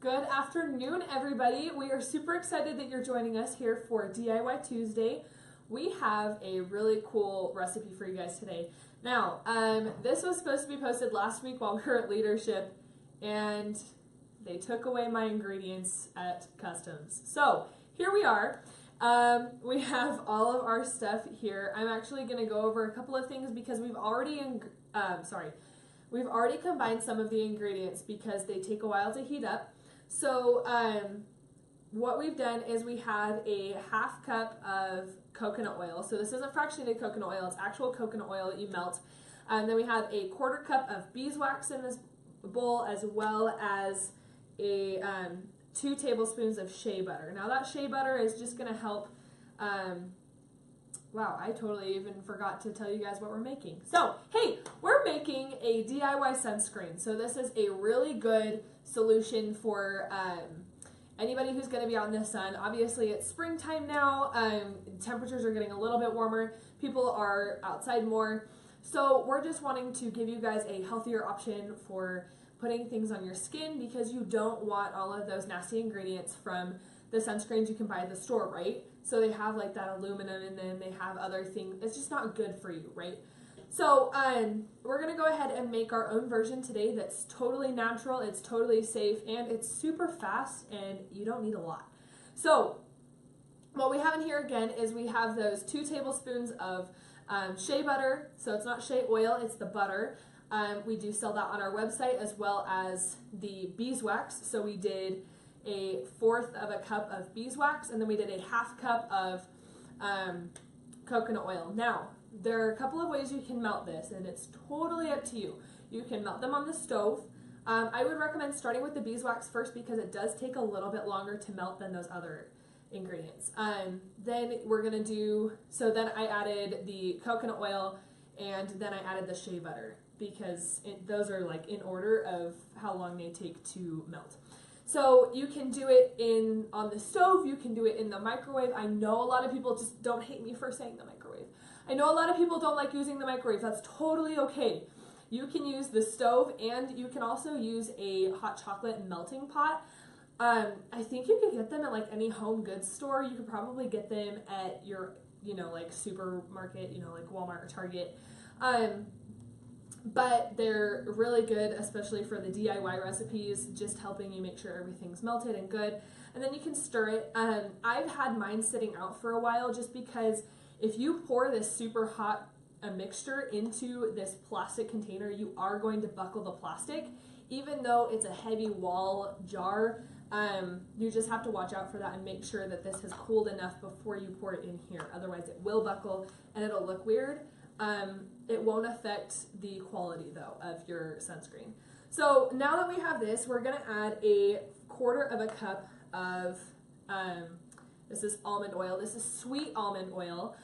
Good afternoon, everybody. We are super excited that you're joining us here for DIY Tuesday. We have a really cool recipe for you guys today. Now, this was supposed to be posted last week while we were at leadership, and they took away my ingredients at customs. So here we are. We have all of our stuff here. I'm actually going to go over a couple of things because we've already combined some of the ingredients because they take a while to heat up. So what we've done is we have a half cup of coconut oil. So this isn't fractionated coconut oil, it's actual coconut oil that you melt. Then we have a quarter cup of beeswax in this bowl, as well as a 2 tablespoons of shea butter. Now that shea butter is just going to help, wow, I totally even forgot to tell you guys what we're making. So, hey, we're making a DIY sunscreen. So this is a really good solution for anybody who's going to be out in the sun. Obviously, it's springtime now. Temperatures are getting a little bit warmer. People are outside more. So we're just wanting to give you guys a healthier option for putting things on your skin, because you don't want all of those nasty ingredients from the sunscreens you can buy at the store, right? So they have like that aluminum in them, they have other things. It's just not good for you, right? So we're gonna go ahead and make our own version today that's totally natural, it's totally safe, and it's super fast, and you don't need a lot. So what we have in here again is we have those 2 tablespoons of shea butter. So it's not shea oil, it's the butter. We do sell that on our website, as well as the beeswax. So we did a 1/4 of a cup of beeswax, and then we did a half cup of coconut oil. Now, there are a couple of ways you can melt this, and it's totally up to you. You can melt them on the stove. I would recommend starting with the beeswax first, because it does take a little bit longer to melt than those other ingredients. Then we're gonna then I added the coconut oil, and then I added the shea butter, because those are like in order of how long they take to melt. So you can do it on the stove, you can do it in the microwave. I know a lot of people, just don't hate me for saying the microwave. I know a lot of people don't like using the microwave. That's totally okay. You can use the stove, and you can also use a hot chocolate melting pot. I think you could get them at like any home goods store. You could probably get them at your, like supermarket, like Walmart or Target. But they're really good, especially for the DIY recipes, just helping you make sure everything's melted and good. And then you can stir it. I've had mine sitting out for a while, just because if you pour this super hot mixture into this plastic container, you are going to buckle the plastic. Even though it's a heavy wall jar, you just have to watch out for that and make sure that this has cooled enough before you pour it in here. Otherwise it will buckle and it'll look weird. It won't affect the quality though of your sunscreen. So now that we have this, we're going to add a 1/4 of a cup of, this is almond oil. This is sweet almond oil.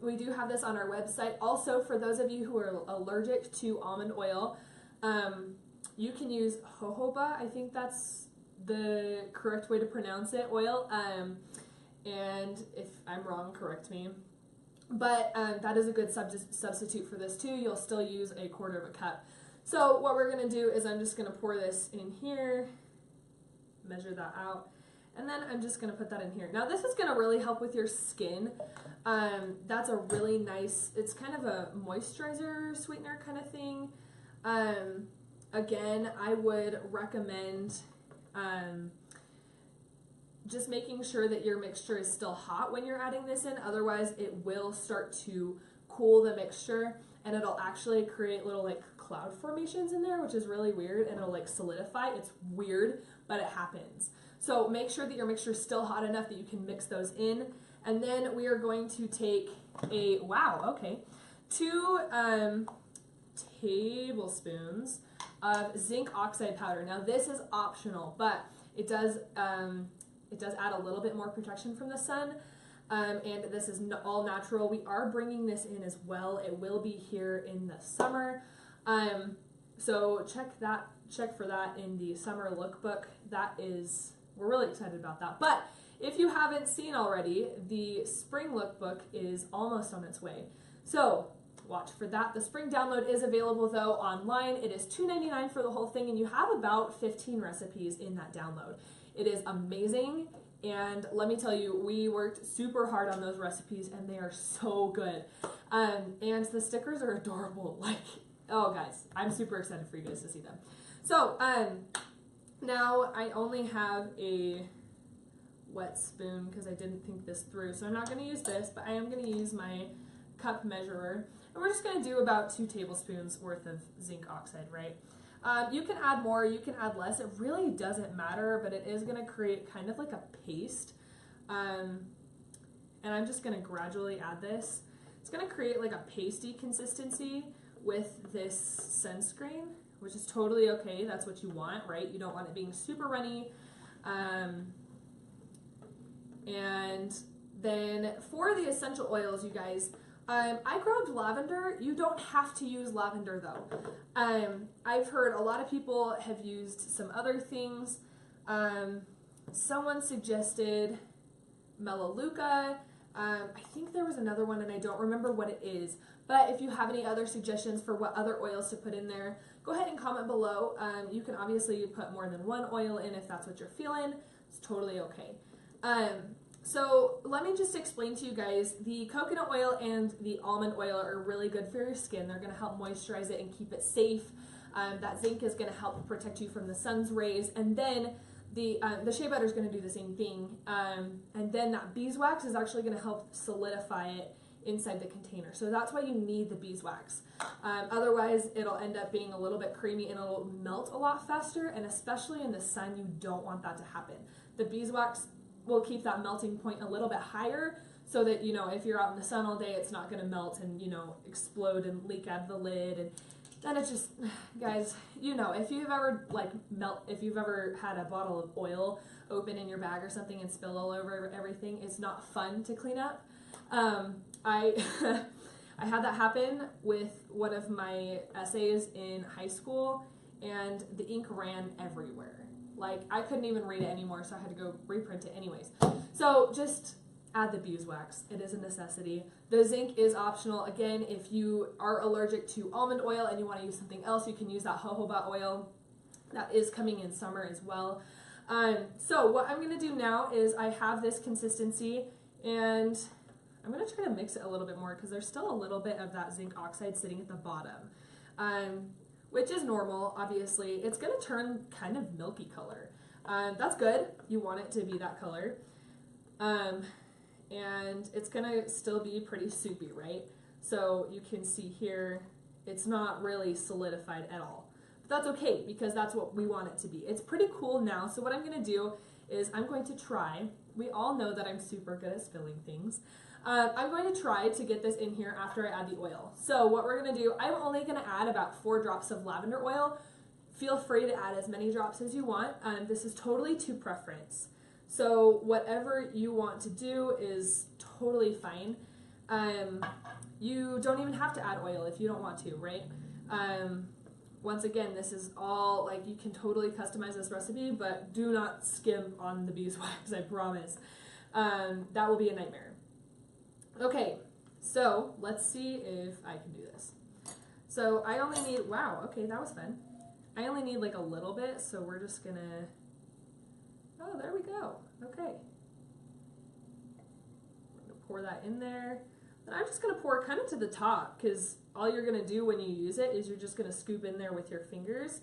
We do have this on our website. Also, for those of you who are allergic to almond oil, you can use jojoba. I think that's the correct way to pronounce it, oil. And if I'm wrong, correct me. But that is a good substitute for this too. You'll still use a 1/4 of a cup. So what we're going to do is I'm just going to pour this in here, measure that out, and then I'm just going to put that in here. Now this is going to really help with your skin. That's a really nice, it's kind of a moisturizer, sweetener kind of thing. Again, I would recommend just making sure that your mixture is still hot when you're adding this in. Otherwise it will start to cool the mixture, and it'll actually create little like cloud formations in there, which is really weird, and it'll like solidify. It's weird, but it happens. So make sure that your mixture is still hot enough that you can mix those in. And then we are going to take 2 tablespoons of zinc oxide powder. Now this is optional, but it does add a little bit more protection from the sun, and this is all natural. We are bringing this in as well. It will be here in the summer, so check for that in the summer lookbook. We're really excited about that. But if you haven't seen already, the spring lookbook is almost on its way. So watch for that. The spring download is available though online. It is $2.99 for the whole thing, and you have about 15 recipes in that download. It is amazing, and let me tell you, we worked super hard on those recipes, and they are so good. And the stickers are adorable. Like, oh guys, I'm super excited for you guys to see them. So now I only have a wet spoon because I didn't think this through, so I'm not going to use this, but I am going to use my cup measurer, and we're just going to do about 2 tablespoons worth of zinc oxide, right? You can add more, you can add less, it really doesn't matter, but it is going to create kind of like a paste, and I'm just going to gradually add this. It's going to create like a pasty consistency with this sunscreen, which is totally okay. That's what you want, right? You don't want it being super runny. And then for the essential oils, you guys, I grabbed lavender. You don't have to use lavender though. I've heard a lot of people have used some other things. Someone suggested melaleuca. I think there was another one and I don't remember what it is. But if you have any other suggestions for what other oils to put in there, go ahead and comment below. You can obviously put more than one oil in if that's what you're feeling. It's totally okay. So let me just explain to you guys, the coconut oil and the almond oil are really good for your skin. They're going to help moisturize it and keep it safe. That zinc is going to help protect you from the sun's rays. And then the shea butter is going to do the same thing. And then that beeswax is actually going to help solidify it inside the container. So that's why you need the beeswax. Otherwise, it'll end up being a little bit creamy and it'll melt a lot faster. And especially in the sun, you don't want that to happen. The beeswax will keep that melting point a little bit higher so that, you know, if you're out in the sun all day, it's not going to melt and, you know, explode and leak out of the lid. And then it's just, guys, you know, if you've ever if you've ever had a bottle of oil open in your bag or something and spill all over everything, it's not fun to clean up. I had that happen with one of my essays in high school, and the ink ran everywhere. Like, I couldn't even read it anymore, so I had to go reprint it anyways. So just add the beeswax. It is a necessity. The zinc is optional. Again, if you are allergic to almond oil and you want to use something else, you can use that jojoba oil. That is coming in summer as well. So what I'm going to do now is I have this consistency, and I'm going to try to mix it a little bit more because there's still a little bit of that zinc oxide sitting at the bottom. Which is normal, obviously. It's going to turn kind of milky color. That's good. You want it to be that color. And it's going to still be pretty soupy, right? So you can see here, it's not really solidified at all. But that's okay, because that's what we want it to be. It's pretty cool now. So what I'm going to do is I'm going to try. We all know that I'm super good at spilling things. I'm going to try to get this in here after I add the oil. So what we're going to do, I'm only going to add about 4 drops of lavender oil. Feel free to add as many drops as you want. This is totally to preference. So whatever you want to do is totally fine. You don't even have to add oil if you don't want to, right? Once again, this is all, like, you can totally customize this recipe, but do not skim on the beeswax, I promise. That will be a nightmare. Okay, so let's see if I can do this. So I only need, wow, okay, that was fun. I only need like a little bit, so we're just gonna, oh, there we go, okay. I'm gonna pour that in there. And I'm just gonna pour kind of to the top, because all you're gonna do when you use it is you're just gonna scoop in there with your fingers.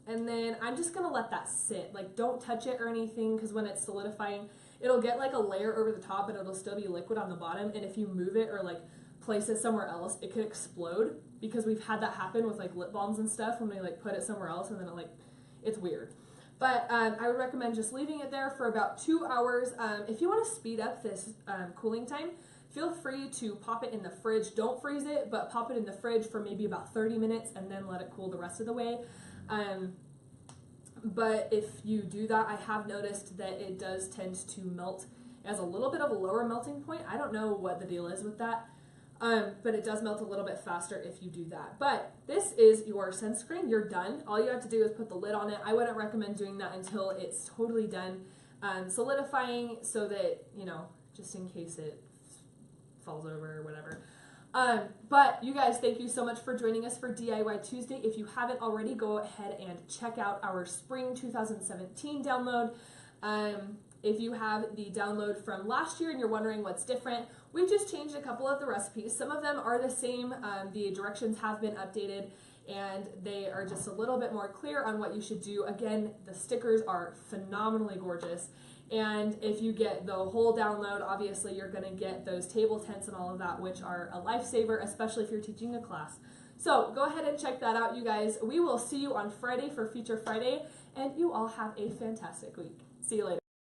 And then I'm just gonna let that sit. Like, don't touch it or anything, because when it's solidifying, it'll get like a layer over the top, but it'll still be liquid on the bottom. And if you move it or like place it somewhere else, it could explode, because we've had that happen with like lip balms and stuff when we like put it somewhere else and then it's weird. But I would recommend just leaving it there for about 2 hours. If you want to speed up this cooling time, feel free to pop it in the fridge. Don't freeze it, but pop it in the fridge for maybe about 30 minutes and then let it cool the rest of the way. But if you do that, I have noticed that it does tend to melt as a little bit of a lower melting point. I don't know what the deal is with that, but it does melt a little bit faster if you do that. But this is your sunscreen. You're done. All you have to do is put the lid on it. I wouldn't recommend doing that until it's totally done solidifying, so that, you know, just in case it falls over or whatever. But you guys, thank you so much for joining us for DIY Tuesday. If you haven't already, go ahead and check out our Spring 2017 download. If you have the download from last year and you're wondering what's different, we've just changed a couple of the recipes. Some of them are the same. The directions have been updated and they are just a little bit more clear on what you should do. Again, the stickers are phenomenally gorgeous. And if you get the whole download, obviously you're going to get those table tents and all of that, which are a lifesaver, especially if you're teaching a class. So go ahead and check that out, you guys. We will see you on Friday for Feature Friday, and you all have a fantastic week. See you later.